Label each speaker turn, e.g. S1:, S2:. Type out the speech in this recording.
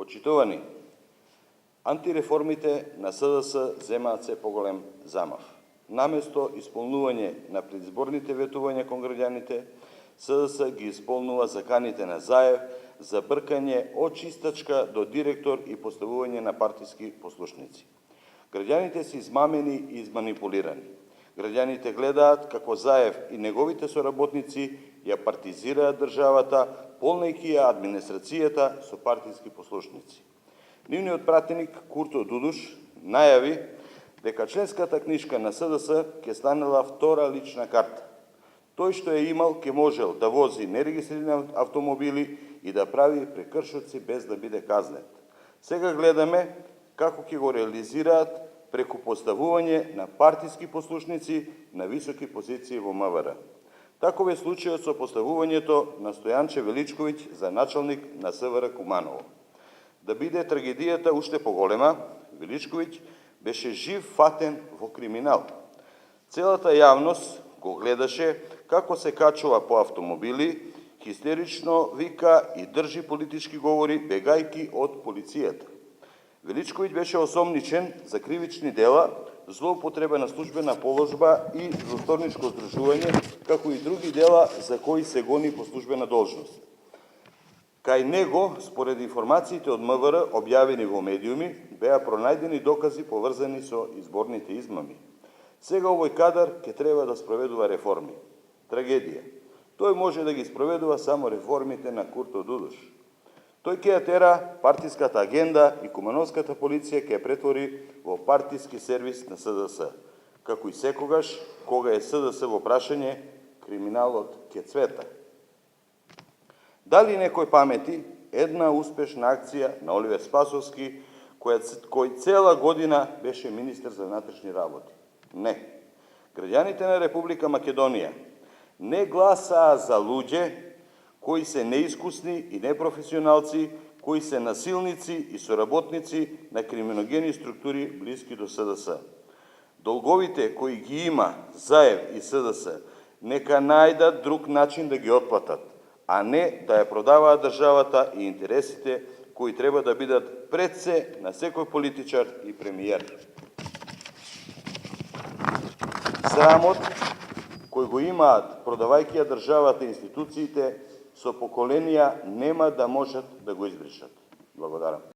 S1: Почитувани, антиреформите на СДС земаат се поголем замав. Наместо исполнување на предизборните ветувања кон граѓаните, СДС ги исполнува заканите на Заев за бркање од чистачка до директор и поставување на партиски послушници. Граѓаните се измамени и изманипулирани. Граѓаните гледаат како Заев и неговите соработници ја партизираат државата, полнејќи ја администрацијата со партиски послушници. Нивниот пратеник Курто Дудуш најави дека членската книжка на СДС ќе станела втора лична карта. Тој што е имал ќе можел да вози нерегистрирани автомобили и да прави прекршоци без да биде казнет. Сега гледаме како ќе го реализираат преку поставување на партиски послушници на високи позиции во МВР. Таков е случајот со поставувањето на Стојанче Величковиќ за началник на СВР Куманово. Да биде трагедијата уште поголема, Величковиќ беше жив фатен во криминал. Целата јавност го гледаше како се качува по автомобили, хистерично вика и држи политички говори бегајки од полицијата. Величковиќ беше осомничен за кривични дела, злоупотреба на службена положба и злосторничко здружување, како и други дела за кои се гони по службена должност. Кај него, според информациите од МВР објавени во медиуми, беа пронајдени докази поврзани со изборните измами. Сега овој кадар ќе треба да спроведува реформи. Трагедија. Тој може да ги спроведува само реформите на Курто Дудуш. Тој ќе ја тера партиската агенда и кумановската полиција ќе ја претвори во партиски сервис на СДС. Како и секогаш, кога е СДС во прашање, криминалот ќе цвета. Дали некој памети една успешна акција на Оливер Спасовски, кој цела година беше министер за внатрешни работи? Не. Граѓаните на Република Македонија не гласаа за луѓе кои се неискусни и непрофесионалци, кои се насилници и соработници на криминогени структури блиски до СДС. Долговите кои ги има Заев и СДС нека најдат друг начин да ги отплатат, а не да ја продаваат државата и интересите кои треба да бидат пред се на секој политичар и премиер. Срамот кој го имаат продавајќи ја државата и институциите со поколенија нема да можат да го избришат. Благодарам.